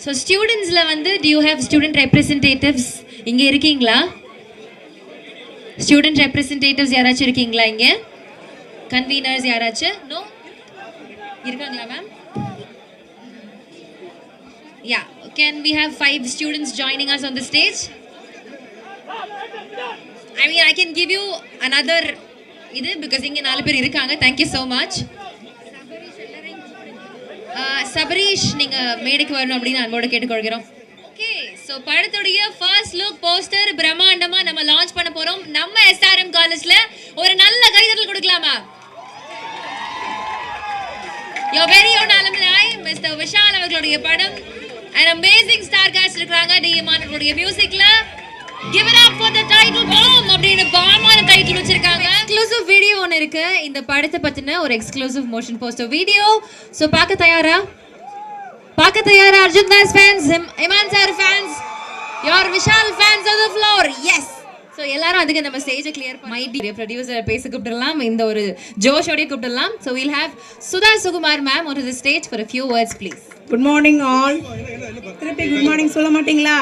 So ஸ்டூடெண்ட்ஸில் வந்து do you have student representatives இங்கே இருக்கீங்களா? ஸ்டூடெண்ட் ரெப்ரசன்டேட்டிவ்ஸ் யாராச்சும் இருக்கீங்களா இங்கே? கன்வீனர்ஸ் யாராச்சும்? நோ இருக்காங்களா ma'am? Yeah, can we have 5 students joining us on the stage? I mean, I can give you another இது because இங்க 4 பேர் இருக்காங்க. Thank you so much. Sabareesh நீங்க மேடைக்கு வரணும் அப்படின்னு அன்போடு கேட்டுக்கொள்கிறோம். ஓகே, ஸோ படத்துடைய ஃபர்ஸ்ட் லுக் போஸ்டர் பிரம்மாண்டமா நம்ம லான்ச் பண்ண போறோம். நம்ம SRM காலேஜ்ல ஒரு நல்ல கைதட்டல் கொடுக்கலாமா? Your very own alumni Mr. Vishal அவர்களுடைய படம் an amazing star cast இருக்காங்க. டிஎம்ஆர் அவர்களுடைய மியூசிக்ல give it up for the title bomb அப்படின பாமான டைட்டில் வச்சிருக்காங்க. எக்ஸ்க்ளூசிவ் வீடியோ ஒன்னு இருக்கு. இந்த படத்தை பத்தின ஒரு exclusive motion poster video. So பார்க்க தயாரா? Arjun Das fans, Imman sir fans, your Vishal fans on the floor. yes. So எல்லாரும் அதுக்கு நம்ம ஸ்டேஜை கிளியர் பண்ணி மைடி ப்ரொடியூசர் பேச கூப்பிடலாம். இந்த ஒரு ஜோஷோட கூப்பிடலாம். So we'll have Sudha Sukumar ma'am onto the stage for a few words please. Good morning all. திருப்பி குட் மார்னிங் சொல்ல மாட்டீங்களா?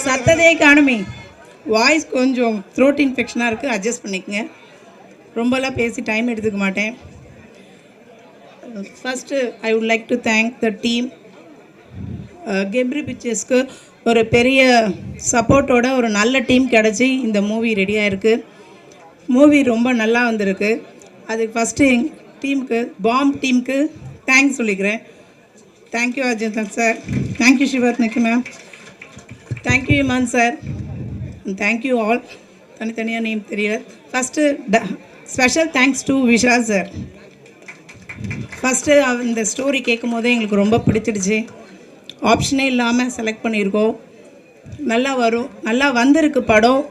சத்ததே காணுமே. வாய்ஸ் கொஞ்சம் த்ரோட் இன்ஃபெக்ஷனாக இருக்குது, அட்ஜஸ்ட் பண்ணிக்கங்க. ரொம்பலாம் பேசி டைம் எடுத்துக்க மாட்டேன். First I would like to thank the team. கெப்ரி பிக்சர்ஸ்க்கு ஒரு பெரிய சப்போர்ட்டோட ஒரு நல்ல டீம் கிடச்சி இந்த மூவி ரெடியாக இருக்குது. மூவி ரொம்ப நல்லா வந்திருக்கு. அதுக்கு ஃபஸ்ட்டு எங்கள் டீமுக்கு பாம் டீமுக்கு தேங்க்ஸ் சொல்லிக்கிறேன். தேங்க்யூ அர்ஜுன் சார், தேங்க்யூ சிவரத்னகி ma'am, thank you Imman sir, thank you all. தனித்தனியாக நேம் தெரியாது. First special thanks to Vishal sir. First இந்த ஸ்டோரி கேட்கும் போதே எங்களுக்கு ரொம்ப பிடிச்சிடுச்சு. ஆப்ஷனே இல்லாமல் செலக்ட் பண்ணியிருக்கோம். நல்லா வரும், நல்லா வந்திருக்கு படம்.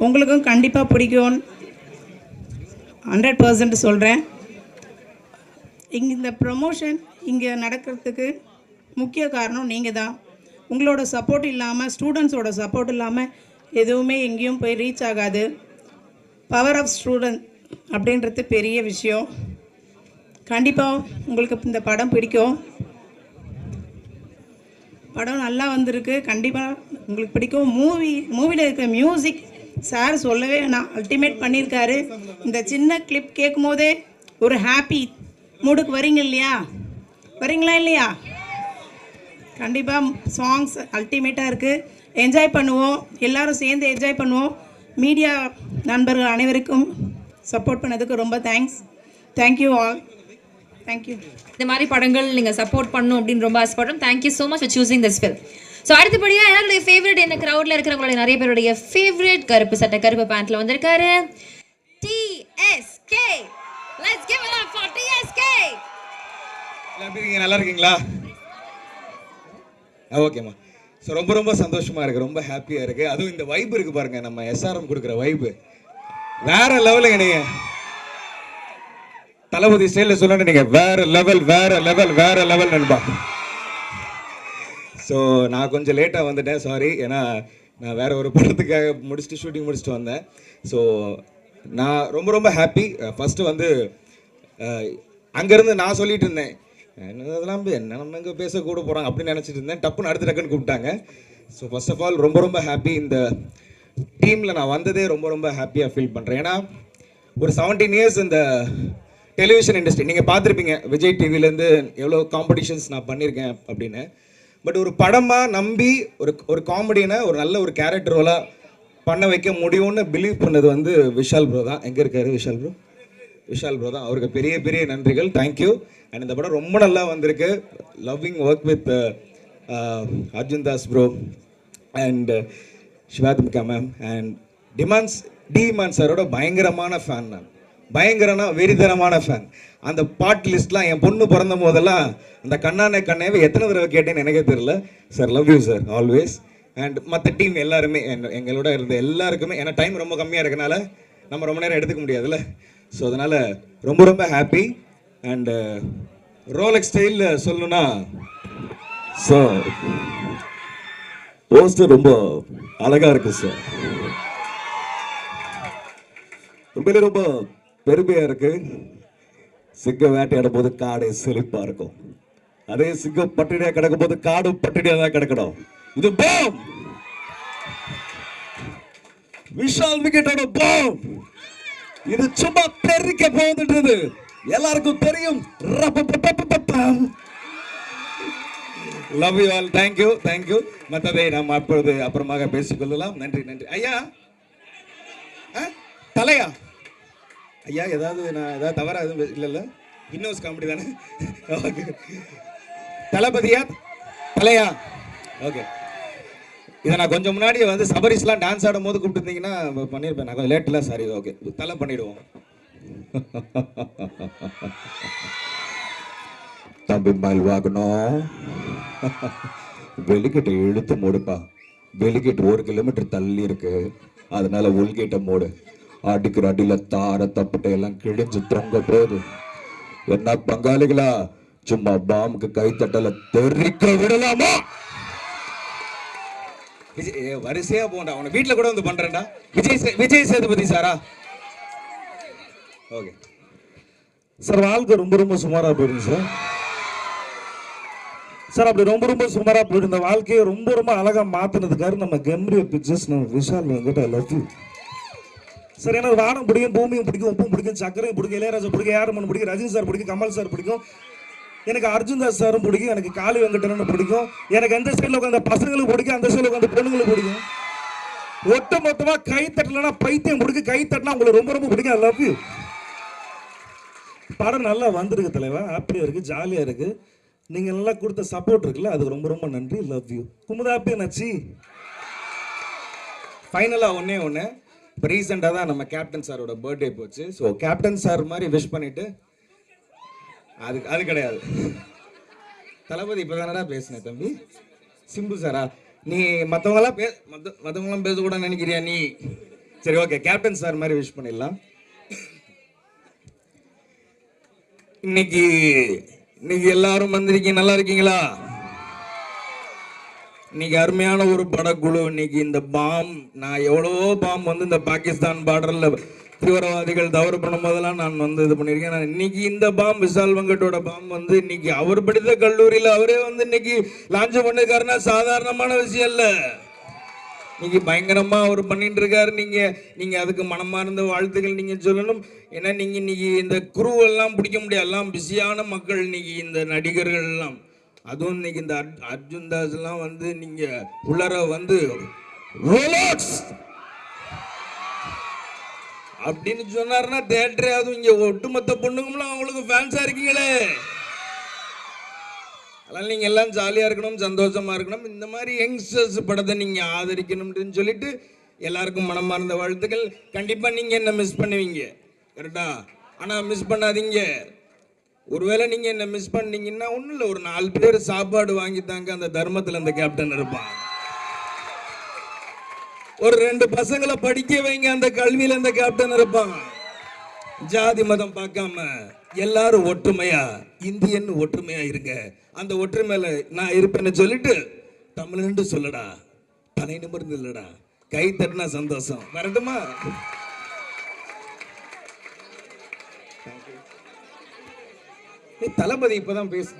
உங்களுக்கும் கண்டிப்பாக பிடிக்கும் 100% சொல்கிறேன். இங்கே இந்த ப்ரமோஷன் இங்கே நடக்கிறதுக்கு முக்கிய காரணம் நீங்கள் தான். உங்களோட சப்போர்ட் இல்லாமல், ஸ்டூடெண்ட்ஸோட சப்போர்ட் இல்லாமல் எதுவுமே எங்கேயும் போய் ரீச் ஆகாது. பவர் ஆஃப் ஸ்டூடெண்ட் அப்படின்றது பெரிய விஷயம். கண்டிப்பாக உங்களுக்கு இந்த படம் பிடிக்கும். படம் நல்லா வந்திருக்கு, கண்டிப்பாக உங்களுக்கு பிடிக்கும். மூவியில் இருக்க மியூசிக் சார் சொல்லவே நான் அல்டிமேட் பண்ணியிருக்காரு. இந்த சின்ன கிளிப் கேட்கும் போதே ஒரு ஹாப்பி மூடுக்கு வரீங்க இல்லையா? கண்டிப்பாக சாங்ஸ் அல்டிமேட்டாக இருக்குது. என்ஜாய் பண்ணுவோம், எல்லோரும் சேர்ந்து என்ஜாய் பண்ணுவோம். மீடியா நண்பர்கள் அனைவருக்கும் சப்போர்ட் பண்ணதுக்கு ரொம்ப தேங்க்ஸ். Thank you all. தேங்க்யூ. இந்த மாதிரி படங்கள் நீங்கள் சப்போர்ட் பண்ணணும் அப்படின்னு ரொம்ப ஆசைப்படுறோம். Thank you so much for choosing this film. So அடுத்தபடியாக என்னுடைய ஃபேவரட், இந்த க்ரௌடில் இருக்கிறவங்களுடைய நிறைய பேருடைய ஃபேவரட் கருப்பு சட்டை கருப்பு பேண்ட்டில் வந்திருக்காரு TSK. Let's give it up for TSK. நல்லா இருக்கீங்களா? ஓகேம்மா. ஸோ ரொம்ப ரொம்ப சந்தோஷமாக இருக்குது, ரொம்ப ஹாப்பியாக இருக்குது. அதுவும் இந்த வைப் இருக்குது பாருங்கள், நம்ம SRM கொடுக்குற வைப்பு வேறு லெவலுங்க. நீங்கள் தளபதி ஸ்டைலில் சொல்லணும், நீங்கள் வேறு லெவல் நண்பா. ஸோ நான் கொஞ்சம் லேட்டாக வந்துட்டேன், சாரி. ஏன்னா நான் வேறு ஒரு படத்துக்காக ஷூட்டிங் முடிச்சுட்டு வந்தேன். ஸோ நான் ரொம்ப ஹாப்பி. ஃபஸ்ட்டு வந்து அங்கேருந்து நான் சொல்லிட்டு இருந்தேன், அதெல்லாம் என்ன நம்ம இங்கே பேசக்கூட போகிறாங்க அப்படின்னு நினச்சிட்டு இருந்தேன். டக்குன்னு கூப்பிட்டாங்க. ஸோ ஃபர்ஸ்ட் ஆஃப் ஆல் ரொம்ப ஹாப்பி. இந்த டீமில் நான் வந்ததே ரொம்ப ஹாப்பியாக ஃபீல் பண்ணுறேன். ஏன்னா ஒரு 17 இயர்ஸ் இந்த டெலிவிஷன் இண்டஸ்ட்ரி நீங்கள் பார்த்துருப்பீங்க, விஜய் டிவிலேருந்து எவ்வளோ காம்படிஷன்ஸ் நான் பண்ணியிருக்கேன் அப்படின்னு. பட் ஒரு படமாக நம்பி ஒரு காமெடினை ஒரு நல்ல ஒரு கேரக்டர் ரோலாக பண்ண வைக்க முடியும்னு பிலீவ் பண்ணது வந்து விஷால் ப்ரோ தான். எங்கே இருக்காரு விஷால் ப்ரோ தான். அவருக்கு பெரிய நன்றிகள். தேங்க்யூ. அண்ட் இந்த படம் ரொம்ப நல்லா வந்திருக்கு. Loving work with Arjun Das bro and Shivathmika ma'am and demon சாரோட பயங்கரமான ஃபேன். நான் வெறித்தனமான ஃபேன். அந்த பாட் லிஸ்ட்லாம் என் பொண்ணு பிறந்த போதெல்லாம் அந்த கண்ணாவே எத்தனை தடவை கேட்டேன்னு எனக்கே தெரியல. Sir love you sir always. And மற்ற டீம் எல்லாருமே எங்களோட இருந்த எல்லாருக்குமே, ஏன்னா டைம் ரொம்ப கம்மியாக இருக்கனால நம்ம ரொம்ப நேரம் எடுத்துக்க முடியாதுல்ல. ஸோ அதனால் ரொம்ப ஹாப்பி. அண்டு ரோலெக்ஸ் ஸ்டைலில் சொல்லணும்னா, சார் போஸ்டர் ரொம்ப அழகாக இருக்கு சார். ரொம்ப பெருமையாக இருக்கு. சிங்க வேட்டையாடும் போது காடை செழிப்பாக இருக்கும். அதே சிங்கம் பட்டினியா கிடக்கும் போது காடும் பட்டினியா தான் கிடக்கணும். இது பாம், விஷால் விக்கெட்டோட பாம். இது சும்மா தெரிக்க போகுதுன்றது எல்லாருக்கும் தெரியும். Love you all. Thank you thank you. மற்றதை நாம் அப்பொழுது அப்புறமாக பேசிக்கொள்ளலாம். நன்றி நன்றி. ஐயா தலையா ஐயா, நான் தவறா எதுவும் இல்லைல்ல? இன்னொரு காமெடி தானே? ஓகே. தளபதியா தலையா? ஓகே. இதை நான் கொஞ்சம் முன்னாடி சபரிஸ்லாம் டான்ஸ் ஆடும் போது கூப்பிட்டுருந்தீங்கன்னா பண்ணியிருப்பேன். நான் கொஞ்சம் லேட்டில், சாரி. ஓகே, தலை பண்ணிவிடுவோம். தம்பி மயில் வாங்கணும். வெளிக்கிட்ட இழுத்து மூடுப்பா. வெளிக்கிட்டு 1 கிலோமீட்டர் தள்ளி இருக்கு, அதனால உள்கிட்ட மூடு. அடிக்கிற அடியில தார தப்பட்டை எல்லாம் கிழிஞ்சு தொங்க போகுது. என்ன பங்காளிகளா, சும்மா பாம்புக்கு கைத்தட்டல தெரிக்க விடலாமா? வரிசையா போண்டா, அவனை வீட்டில் கூட பண்றேன்டா. விஜய் சேதுபதி சாரா? ஓகே சார், வாழ்க்கை ரொம்ப ரொம்ப சுமாரா போயிடுங்க சார். சார், அப்படி ரொம்ப ரொம்ப சுமாரா போயிட்டு இந்த வாழ்க்கையை ரொம்ப ரொம்ப அழகா மாத்தினதுக்காரு நம்ம கெம்ப்ரி பிக்சர்ஸ், நம்ம விஷால் வெங்கட், ஐ லவ் யூ சார். எனக்கு வானம் பிடிக்கும், பூமியும் பிடிக்கும், உப்பும் பிடிக்கும், சக்கரையும் பிடிக்கும், இளையராஜா பிடிக்கும், ஏஆர்மன் பிடிக்கும், ரஜினி சார் பிடிக்கும், கமல் சார் பிடிக்கும், எனக்கு அர்ஜுன் தாஸ் சாரும் பிடிக்கும், எனக்கு காளி வெங்கடனும் பிடிக்கும், எனக்கு எந்த சைடில் உட்காந்து பசங்களுக்கு பிடிக்கும், அந்த சைடில் உட்காந்து பொண்ணுங்களுக்கு பிடிக்கும். ஒட்டு மொத்தமாக கை தட்டலன்னா பைத்தியம் பிடிக்கும், கை தட்டினா உங்களுக்கு ரொம்ப ரொம்ப பிடிக்கும். ஐ லவ் யூ. படம் நல்லா வந்திருக்கு தலைவா, ஹாப்பியாக இருக்குது, ஜாலியாக இருக்குது. நீங்கள் நல்லா கொடுத்த சப்போர்ட் இருக்குல்ல, அதுக்கு ரொம்ப ரொம்ப நன்றி. Love you. குமுதா ஹாப்பியா நச்சி. ஃபைனலாக ஒன்று இப்போ ரீசெண்டாக தான் நம்ம கேப்டன் சாரோட பர்த்டே போச்சு. ஸோ கேப்டன் சார் மாதிரி விஷ் பண்ணிவிட்டு அது கிடையாது. தளபதி இப்போ தானடா பேசினேன் தம்பி. சிம்பு சாரா? நீ மற்றவங்களாம் பேசக்கூடாதுன்னு நினைக்கிறியா நீ? சரி, ஓகே, கேப்டன் சார் மாதிரி விஷ் பண்ணிடலாம். இன்னைக்கு எல்லாரும் வந்திருக்கீங்க, நல்லா இருக்கீங்களா? இன்னைக்கு அருமையான ஒரு படக்குழு. இன்னைக்கு இந்த பாம், நான் எவ்வளவோ பாம் இந்த பாகிஸ்தான் பார்டர்ல தீவிரவாதிகள் தவறு பண்ணும் போதெல்லாம் நான் இது பண்ணியிருக்கேன். இன்னைக்கு இந்த பாம், விஷால் வெங்கட்டோட பாம் இன்னைக்கு அவர் படித்த கல்லூரியில் அவரே இன்னைக்கு லான்ச் பண்ணிருக்காருன்னா சாதாரணமான விஷயம் இல்லை. இன்னைக்கு பயங்கரமா அவர் பண்ணிட்டு இருக்காரு. நீங்க அதுக்கு மனமார்ந்த வாழ்த்துக்கள் நீங்க சொல்லணும். ஏன்னா நீங்க இன்னைக்கு இந்த குரு எல்லாம் பிடிக்க முடியாது, எல்லாம் பிஸியான மக்கள். இன்னைக்கு இந்த நடிகர்கள் எல்லாம், அதுவும் இன்னைக்கு இந்த அர்ஜுன் தாஸ் எல்லாம் நீங்க உள்ளர ரோலக்ஸ் அப்படின்னு சொன்னாருன்னா தேட்டரே, அதுவும் இங்க ஒட்டுமொத்த பொண்ணுங்களும் அவங்களுக்கு ஃபேன்ஸா இருக்கீங்களே. அதனால நீங்க எல்லாம் ஜாலியா இருக்கணும், சந்தோஷமா இருக்கணும். இந்த மாதிரி யங்ஸ்டர்ஸ் படத்தை நீங்க ஆதரிக்கணும்னு சொல்லிட்டு எல்லாருக்கும் மனமார்ந்த வாழ்த்துக்கள். கண்டிப்பா நீங்க என்ன மிஸ் பண்ணுவீங்க, கரெக்டா? ஆனா மிஸ் பண்ணாதீங்க. ஒருவேளை நீங்க என்ன மிஸ் பண்ணீங்கன்னா ஒன்றும் இல்லை, ஒரு 4 பேர் சாப்பாடு வாங்கித்தாங்க, அந்த தர்மத்தில் அந்த கேப்டன் இருப்பான். ஒரு 2 பசங்களை படிக்க வைங்க, அந்த கல்வியில் அந்த கேப்டன் இருப்பான். ஜாதி மதம் பார்க்காம எல்லாரும் ஒற்றுமையா, இந்தியன் ஒற்றுமையா இருங்க. அந்த ஒற்றுமையில நான் இருப்பேன்னு சொல்லிட்டு தமிழ்னு சொல்லடா, தலை நிமிர்ந்து இல்லடா, கை தட்டினா சந்தோஷம். வரட்டுமா? தளபதி இப்பதான் பேசு.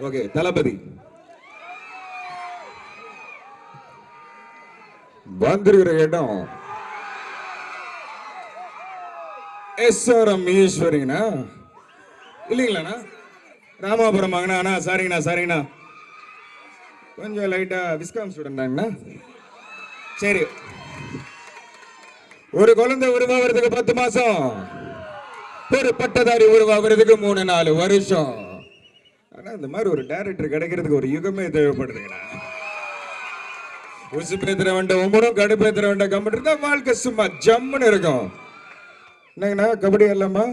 ஓகே, தளபதி வந்திருக்கிற இடம் எஸ்ஆர்எம் ஈஸ்வரிங்கண்ணா இல்லைங்களாண்ணா? ராமாபுரம் வாங்கண்ணா. சரிங்கண்ணா, கொஞ்சம் லைட்டா விஸ்காம் ஸ்டூடெண்டாங்கண்ணா. சரி, ஒரு குழந்தை உருவாகிறதுக்கு 10 மாசம், ஒரு பட்டதாரி உருவாகிறதுக்கு 3-4 வருஷம். ஆனா இந்த மாதிரி ஒரு டைரக்டர் கிடைக்கிறதுக்கு ஒரு யுகமே தேவைப்படுதுங்கண்ணா. உசு பேத்துற வேண்டாம், ஒவ்வொன்றும் கடுப்பேத்துற வேண்டாம், கம்ப்யூட்டர் தான் வாழ்க்கை சும்மா ஜம்முன்னு இருக்கும். என்னங்கண்ணா, கபடி இல்லாமா?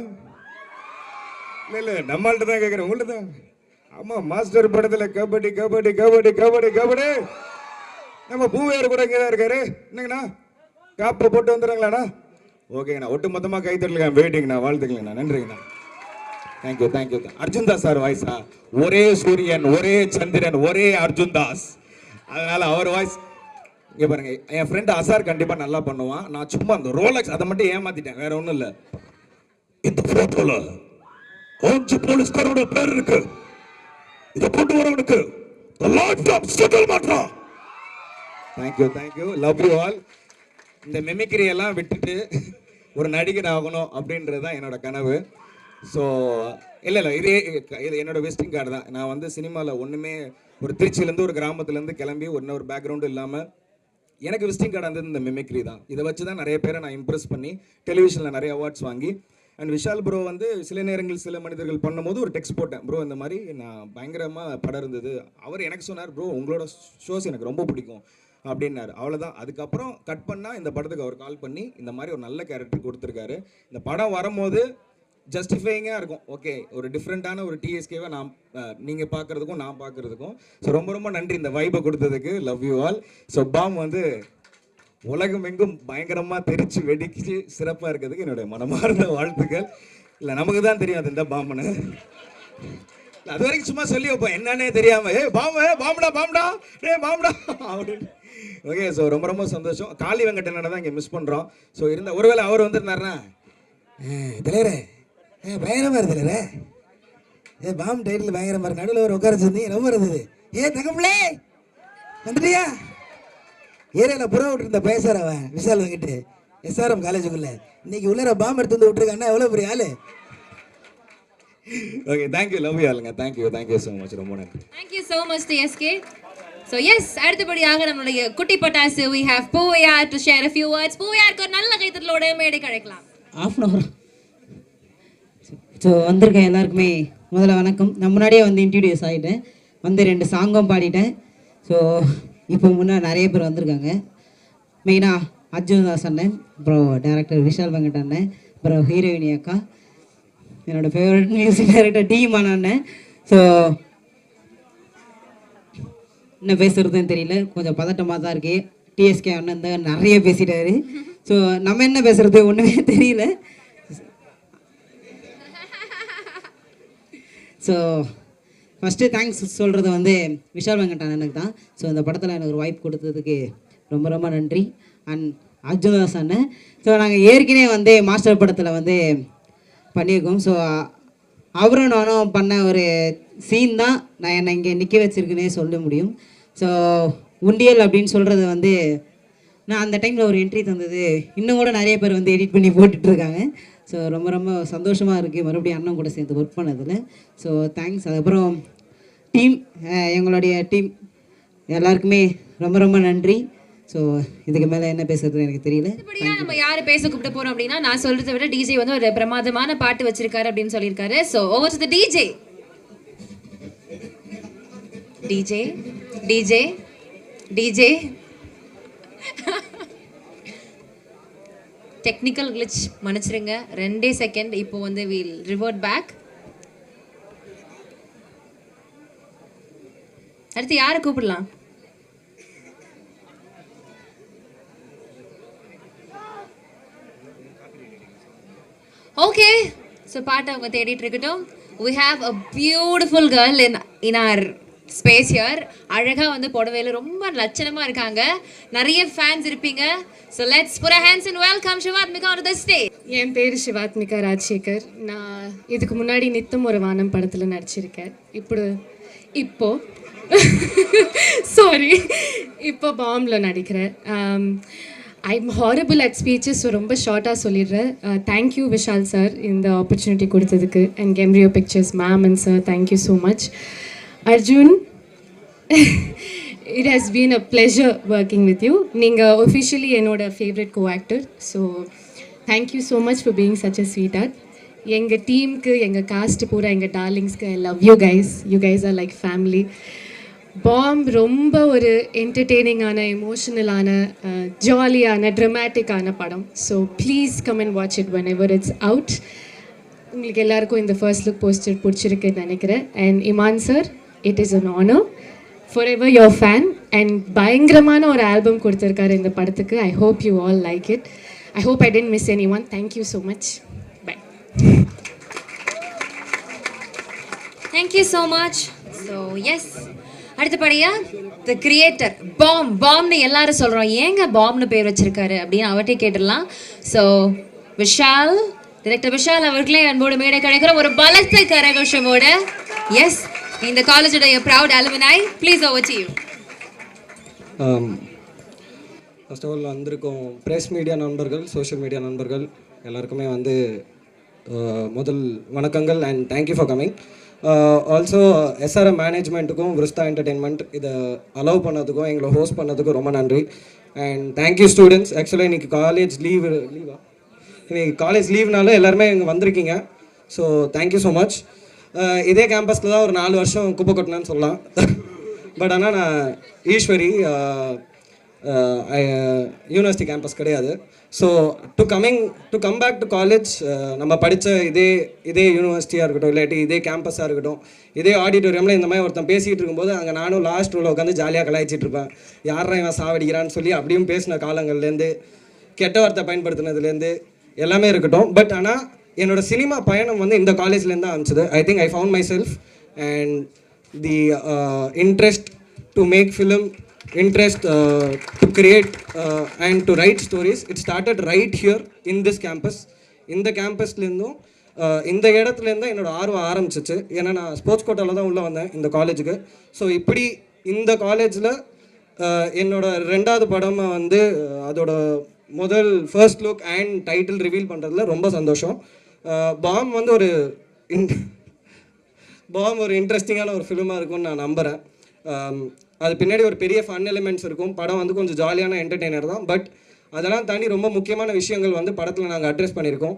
இல்ல நம்மள்ட்ட தான் கேட்குறேன், உங்கள்ட்ட தான். ஆமா, மாஸ்டர் படத்துல கபடி கபடி கபடி கபடி கபடி. நம்ம பூவேர் கூட இங்கே தான் இருக்காரு. என்னங்கண்ணா, காப்பை போட்டு வந்துடுறாங்களாண்ணா? ஓகேங்கண்ணா, ஒட்டு மொத்தமாக கை தட்டலுங்க, வெயிட்டிங்கண்ணா. வாழ்த்துக்கங்கண்ணா, நன்றிங்கண்ணா. தேங்க்யூ. அர்ஜுன் தாஸ் சார் வாய்ஸா? ஒரே சூரியன், ஒரே சந்திரன், ஒரே அர்ஜுன் தாஸ். அதனால அவர் வாய்ஸ் இங்கே பாருங்க. என் ஃப்ரெண்ட் அசார் கண்டிப்பா நல்லா பண்ணுவான். நான் சும்மா அந்த ரோலக்ஸ் அதை மட்டும் ஏமாத்திட்டேன், வேற ஒன்றும் இல்லை. இந்த போட்டோல 5 போலீஸ்காரோட பேர் இருக்கு. இதை கொண்டு வரவனுக்கு life time settlement. Thank you love you all. இந்த மெமிக்ரி எல்லாம் விட்டுட்டு ஒரு நடிகர் ஆகணும் அப்படின்றது தான் என்னோட கனவு. ஸோ இல்லை இது என்னோட விசிட்டிங் கார்டு தான். நான் வந்து சினிமாவில் ஒன்றுமே ஒரு திருச்சியிலேருந்து ஒரு கிராமத்துலேருந்து கிளம்பி ஒரு பேக்ரவுண்டு இல்லாமல் எனக்கு விசிட்டிங் கார்டு வந்து இந்த மெமிக்ரி தான். இதை வச்சு தான் நிறைய பேரை நான் இம்ப்ரெஸ் பண்ணி டெலிவிஷனில் நிறைய அவார்ட்ஸ் வாங்கி அண்ட் விஷால் ப்ரோ வந்து சில நேரங்கள் சில மனிதர்கள் பண்ணும்போது ஒரு டெக்ஸ்ட் போட்டேன், ப்ரோ இந்த மாதிரி நான் பயங்கரமாக படம் இருந்தது. அவர் எனக்கு சொன்னார், ப்ரோ உங்களோட ஷோஸ் எனக்கு ரொம்ப பிடிக்கும் அப்படின்னாரு. அவ்வளோதான். அதுக்கப்புறம் கட் பண்ணால் இந்த படத்துக்கு அவர் கால் பண்ணி இந்த மாதிரி ஒரு நல்ல கேரக்டர் கொடுத்துருக்காரு. இந்த படம் வரும்போது ஜஸ்டிஃபைங்காக இருக்கும். ஓகே, ஒரு டிஃப்ரெண்ட்டான ஒரு டிஎஸ்கேவை நீங்கள் பார்க்குறதுக்கும் நான் பார்க்குறதுக்கும். ஸோ ரொம்ப நன்றி இந்த வைபை கொடுத்ததுக்கு. Love you all. ஸோ பாம் வந்து உலகம் எங்கும் பயங்கரமாக தெரிச்சு வெடிச்சு சிறப்பாக இருக்கிறதுக்கு என்னுடைய மனமார்ந்த வாழ்த்துக்கள். இல்லை நமக்கு தான் தெரியும் அது இந்த பாம்புன்னு. அது வரைக்கும் சும்மா சொல்லி வைப்போம் என்னன்னே தெரியாமல், பாம்புடா அப்படின்னு. ஓகே, ஸோ ரொம்ப சந்தோஷம். காளி வெங்கடனோட தான் இங்கே மிஸ் பண்ணுறோம். ஸோ இருந்த ஒருவேளை அவர் வந்துருந்தாருன்னா தலைவரே பயங்கரமாக இருந்தல பாம்பு டைட்டில் பயங்கரமாக இருக்கு, நடுவில் ஒரு உட்கார வச்சிருந்தீங்க ரொம்ப இருந்தது. தங்கப்பிள்ளே வந்துட்டியா? ஏரியாவில் புறா விட்டுருந்த பேசுகிற அவன் விஷால் வாங்கிட்டு எஸ்ஆர்எம் காலேஜுக்குள்ள இன்னைக்கு உள்ளர பாம்பு எடுத்து வந்து விட்டுருக்கான்னா எவ்வளோ பெரிய ஆளு. ஓகே, தேங்க்யூ லவ் யூ ஆளுங்க. Thank you so much. ரொம்ப நன்றி. Thank you so much TSK. So yes, அடுத்தபடியாக நம்மளுடைய குட்டி பட்டாசு we have Poovaiyar to share a few words. பூவையாருக்கு ஒரு நல்ல கைத்தட்டலோட மேடை கிடைக்கலாம். ½ hour. ஸோ வந்திருக்கேன் எல்லாருக்குமே முதல்ல வணக்கம். நான் முன்னாடியே வந்து இன்ட்ரடியூஸ் ஆகிட்டேன், வந்து 2 சாங்கும் பாடிட்டேன். ஸோ இப்போ முன்னாடி நிறைய பேர் வந்திருக்காங்க. மெயினாக அர்ஜுன் தாஸ் அண்ணன், அப்புறம் டேரக்டர் விஷால் வெங்கட் அண்ணன், அப்புறம் ஹீரோயினி அக்கா, என்னோடய ஃபேவரட் மியூசிக் டைரக்டர் டிமான் அண்ணன். ஸோ என்ன பேசுகிறதுன்னு தெரியல, கொஞ்சம் பதட்டமாக தான் இருக்கு. டிஎஸ்கே அண்ணன் தான் நிறைய பேசிட்டாரு. ஸோ நம்ம என்ன பேசுகிறது ஒன்றுமே தெரியல. ஸோ ஃபஸ்ட்டு தேங்க்ஸ் சொல்கிறது வந்து விஷால் வெங்கட் அண்ணனுக்கு தான். ஸோ இந்த படத்தில் எனக்கு ஒரு வாய்ப்பு கொடுத்ததுக்கு ரொம்ப நன்றி. அண்ட் அர்ஜுன் தாஸ் அண்ணன். ஸோ நாங்கள் ஏற்கனவே வந்து மாஸ்டர் படத்தில் வந்து பண்ணியிருக்கோம். ஸோ அவரும் நானும் பண்ண ஒரு சீன் தான் நான் என்னை இங்கே நிற்க வச்சுருக்குன்னே சொல்ல முடியும். ஸோ உண்டியல் அப்படின்னு சொல்கிறது வந்து நான் அந்த டைமில் ஒரு என்ட்ரி தந்தது இன்னும் கூட நிறைய பேர் வந்து எடிட் பண்ணி போட்டுட்ருக்காங்க. ஸோ ரொம்ப சந்தோஷமாக இருக்குது மறுபடியும் அண்ணன் கூட சேர்ந்து ஒர்க் பண்ணதில். So thanks. அதுக்கப்புறம் டீம், எங்களுடைய டீம் எல்லாருக்குமே ரொம்ப நன்றி. ஸோ இதுக்கு மேலே என்ன பேசுறது எனக்கு தெரியல. நம்ம யார் பேச கூப்பிட போகிறோம் அப்படின்னா, நான் சொல்கிறத விட டிஜே வந்து ஒரு பிரமாதமான பாட்டு வச்சிருக்காரு அப்படின்னு சொல்லியிருக்காரு. So over to the DJ. Technical glitch மன்னிச்சிருங்க, 2 செகண்ட். இப்போ வந்து வீல் ரிவர்ட் பேக். அடுத்து யாரை கூப்பிடலாம்? ஓகே, ஸோ பாட்டை அவங்க தேடிட்டு இருக்கட்டும். We have a beautiful girl in our space here. அழகாக வந்து புடவையில் ரொம்ப லட்சணமாக இருக்காங்க. நிறைய ஃபேன்ஸ் இருப்பீங்க. So let's put our hands and welcome Shivatmika onto the stage. என் பேர் சிவாத்மிகா ராஜசேகர். நான் இதுக்கு முன்னாடி நித்தம் ஒரு வானம் படத்தில் நடிச்சிருக்கேன். இப்போ பாம்பில் நடிக்கிறேன். I'm horrible at speeches. So ரொம்ப ஷார்ட்டாக சொல்லிடுறேன். தேங்க்யூ விஷால் சார் இந்த ஆப்பர்ச்சுனிட்டி கொடுத்ததுக்கு. அண்ட் கெம்ரியோ Pictures ma'am and sir, thank you so much. Arjun, it has been a pleasure working with you. நீங்கள் officially என்னோட favourite co-actor. So thank you so much for being such a sweet heart. எங்கள் டீமுக்கு, எங்கள் cast பூரா, எங்கள் டார்லிங்ஸ்க்கு I love you guys. You guys are like family. Bomb ரொம்ப ஒரு என்டர்டெய்னிங்கான, எமோஷனலான, ஜாலியான, ட்ரமேட்டிக்கான படம். So please come and watch it whenever it's out. உங்களுக்கு எல்லாருக்கும் இந்த ஃபர்ஸ்ட் லுக் போஸ்டர் பிடிச்சிருக்குன்னு நினைக்கிறேன். And Imman sir, it is an honor. Forever your fan. And பயங்கரமான ஒரு ஆல்பம் கொடுத்துருக்காரு இந்த படத்துக்கு. I hope you all like it. I hope I didn't miss anyone. Thank you so much. Bye. Thank you so much. So yes, அடுத்தபடியா தி creator பாம்னு எல்லாரும் சொல்கிறோம், ஏங்க பாம்னு பேர் வச்சிருக்காரு அப்படின்னு அவர்கிட்ட கேட்டுடலாம். ஸோ விஷால், டைரக்டர் விஷால் அவர்களே அன்போடு மேடை கிடைக்கிற ஒரு பலத்த கரகோஷமோட எஸ் இந்த காலேஜோட proud alumni please over to you. First of all வந்திருக்கோம் ப்ரெஸ் மீடியா நண்பர்கள், சோஷியல் மீடியா நண்பர்கள் எல்லாருக்குமே வந்து முதல் வணக்கங்கள் and thank you for coming. Also SRM மேனேஜ்மெண்ட்டுக்கும் விருஸ்தா என்டர்டெயின்மெண்ட் இதை அலோவ் பண்ணதுக்கும் எங்களை ஹோஸ்ட் பண்ணதுக்கும் ரொம்ப நன்றி. And thank you students. ஆக்சுவலாக இன்றைக்கி காலேஜ் லீவா இன்றைக்கி காலேஜ் லீவ்னால எல்லாருமே இங்கே வந்திருக்கீங்க. So thank you so much. இதே கேம்பஸில் தான் ஒரு 4 வருஷம் குப்பை கொட்டினேன்னு சொல்லலாம். பட் ஆனால் நான் ஈஸ்வரி யூனிவர்சிட்டி கேம்பஸ் கிடையாது. So to come back to college, நம்ம படித்த இதே யூனிவர்சிட்டியாக இருக்கட்டும், இல்லாட்டி இதே கேம்பஸாக இருக்கட்டும், இதே ஆடிட்டோரியமில் இந்த மாதிரி ஒருத்தன் பேசிகிட்டு இருக்கும்போது அங்கே நானும் லாஸ்ட் ரோவில் உட்காந்து ஜாலியாக கலாய்ச்சிட்டு இருப்பேன். யாரா இவன் சாவடிக்கிறான்னு சொல்லி அப்படியும் பேசின காலங்கள்லேருந்து, கெட்ட வார்த்தை பயன்படுத்தினதுலேருந்து எல்லாமே இருக்கட்டும். பட் ஆனால் என்னோடய சினிமா பயணம் வந்து இந்த காலேஜ்லேருந்து தான் ஆரம்பிச்சது. I think I found myself and the interest to make film, interest to create and to write stories. It started right here in this campus. இந்த கேம்பஸ்லேருந்தும் இந்த இடத்துலேருந்து என்னோட ஆர்வம் ஆரம்பிச்சிச்சு. ஏன்னா நான் ஸ்போர்ட்ஸ் கோட்டாவில் தான் உள்ளே வந்தேன் இந்த காலேஜுக்கு. ஸோ இப்படி இந்த காலேஜில் என்னோட 2வது படம் வந்து அதோட first look and title reveal பண்ணுறதுல ரொம்ப சந்தோஷம். பாம் வந்து ஒரு இன்ட்ரெஸ்டிங்கான ஒரு ஃபிலிமாக இருக்கும்னு நான் நம்புகிறேன். அது பின்னாடி ஒரு பெரிய ஃபன் எலிமெண்ட்ஸ் இருக்கும். படம் வந்து கொஞ்சம் ஜாலியான என்டர்டெய்னர் தான். பட் அதெல்லாம் தாண்டி ரொம்ப முக்கியமான விஷயங்கள் வந்து படத்தில் நாங்கள் அட்ரெஸ் பண்ணியிருக்கோம்.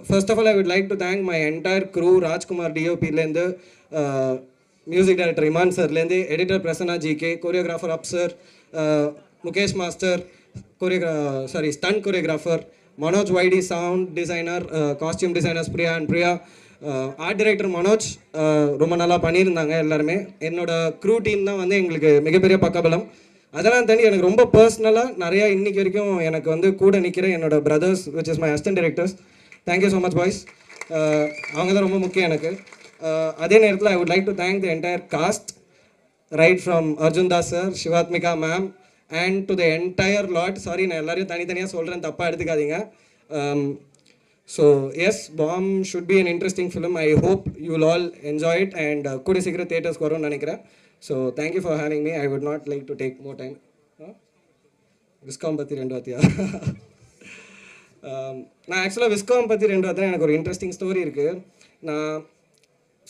First of all I would like to thank my entire crew. Rajkumar டிஓபிலேருந்து, மியூசிக் டைரக்டர் இமான் சார்லேருந்து, எடிட்டர் பிரசன்னா ஜிகே, கோரியோகிராஃபர் அப் sir, Mukesh master, stunt choreographer, Manoj வைடி sound designer, costume designers Priya and Priya, art director Manoj ரொம்ப நல்லா பண்ணியிருந்தாங்க எல்லாருமே. என்னோடய க்ரூ டீம் தான் வந்து எங்களுக்கு மிகப்பெரிய பக்கபலம். அதெல்லாம் தாண்டி எனக்கு ரொம்ப பர்சனலாக நிறையா இன்றைக்கி வரைக்கும் எனக்கு வந்து கூட நிற்கிற என்னோட brothers which is my assistant directors. Thank you so much boys. அவங்க தான் ரொம்ப முக்கியம் எனக்கு. அதே நேரத்தில் ஐ would like to thank the entire cast, right from Arjun Das sir, Shivathmika ma'am and to the entire lot. Sorry, நான் எல்லாரையும் தனித்தனியாக சொல்கிறேன், தப்பாக எடுத்துக்காதீங்க. So yes, Bomb should be an interesting film. I hope you will all enjoy it and kude sikra theaters ku varum nenikiren. So thank you for having me. I would not like to take more time. Viscom பத்தி 2 வார்த்தையா? நான் ஆக்சுவலாக viscom பற்றி 2 வார்த்தை எனக்கு ஒரு interesting story இருக்குது. நான்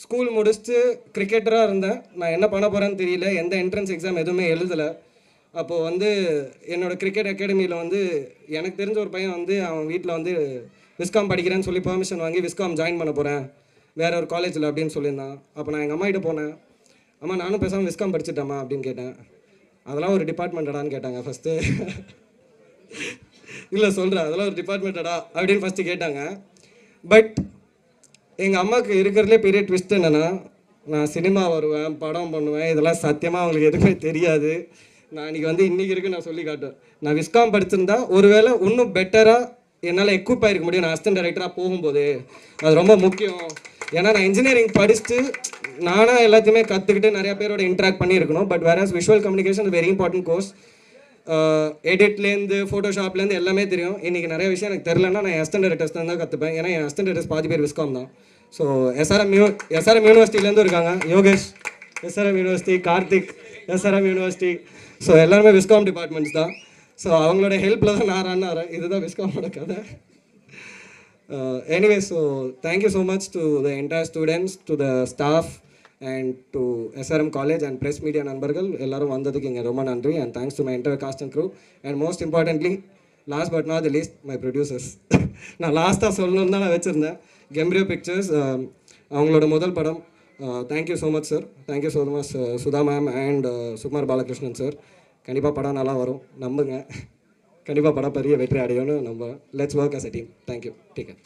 ஸ்கூல் முடிச்சுட்டு கிரிக்கெட்டராக இருந்தேன். நான் என்ன பண்ண போகிறேன்னு தெரியல, எந்த என்ட்ரன்ஸ் எக்ஸாம் எதுவுமே எழுதலை. அப்போது வந்து என்னோடய கிரிக்கெட் அகாடமியில் வந்து எனக்கு தெரிஞ்ச ஒரு பையன் வந்து அவன் வீட்டில் வந்து விஸ்காம் படிக்கிறேன்னு சொல்லி பெர்மிஷன் வாங்கி விஸ்காம் ஜாயின் பண்ண போகிறேன் வேறு ஒரு காலேஜில் அப்படின்னு சொல்லியிருந்தான். அப்போ நான் எங்கள் அம்மாகிட்ட போனேன். அம்மா நானும் பேசாமல் விஸ்காம் படிச்சுட்டேம்மா அப்படின்னு கேட்டேன். அதெல்லாம் ஒரு டிபார்ட்மெண்ட்டடான்னு கேட்டாங்க ஃபஸ்ட்டு. இல்லை சொல்கிறேன், அதெல்லாம் ஒரு டிபார்ட்மெண்ட்டடா அப்படின்னு ஃபஸ்ட்டு கேட்டாங்க. பட் எங்கள் அம்மாவுக்கு இருக்கிறதுலே பெரிய ட்விஸ்ட் என்னென்னா, நான் சினிமா வருவேன், படம் பண்ணுவேன், இதெல்லாம் சத்தியமாக அவங்களுக்கு எதுவுமே தெரியாது. நான் இன்றைக்கி இருக்கு நான் சொல்லி காட்டுவேன். நான் விஸ்காம் படிச்சிருந்தா ஒருவேளை இன்னும் பெட்டராக என்னால் எக்யூப் ஆகிருக்க முடியும். நான் அசிஸ்டன்ட் டைரக்டராக போகும்போது அது ரொம்ப முக்கியம். ஏன்னா நான் இன்ஜினியரிங் படிச்சுட்டு நானாக எல்லாத்தையுமே கற்றுக்கிட்டு நிறையா பேரோட இன்ட்ராக்ட் பண்ணியிருக்கணும். பட் வேற visual communication very important course. எடிட்லேருந்து ஃபோட்டோஷாப்லேருந்து எல்லாமே தெரியும். இன்றைக்கி நிறைய விஷயம் எனக்கு தெரிலன்னா நான் அசிஸ்டன்ட் டைரக்டர்ஸ் தான் கற்றுப்பேன். ஏன்னா என் அசிஸ்டன்ட் டைரக்டர்ஸ் பாதி பேர் விஸ்காம் தான். ஸோ எஸ்ஆர்எம் யூனிவர்சிட்டிலேருந்து இருக்காங்க, Yogesh SRM university, Karthik SRM university. So எல்லாருமே விஸ்காம் டிபார்ட்மெண்ட்ஸ் தான். ஸோ அவங்களோட ஹெல்ப்பில் தான் நான் ரன் ஆகிறேன். இதுதான் விஸ்காமோட கதை. Anyway, so thank you so much to the entire students, to the staff and to SRM college and press media நண்பர்கள் எல்லாரும் வந்ததுக்கு இங்கே ரொம்ப நன்றி. And thanks to my entire cast and crew. And most importantly, last but not the least, my producers. நான் லாஸ்ட்டாக சொல்லணும்னு தான் நான் வச்சுருந்தேன். கெம்ப்ரியோ பிக்சர்ஸ், அவங்களோட முதல் படம். Thank you so much sir. Thank you so much Sudha ma'am and Sukumar Balakrishnan sir. கண்டிப்பாக படம் நல்லா வரும், நம்புங்க. கண்டிப்பாக படம் பெரிய வெற்றி அடையும்னு நம்புகிறேன். Let's work as a team. Thank you. Take care.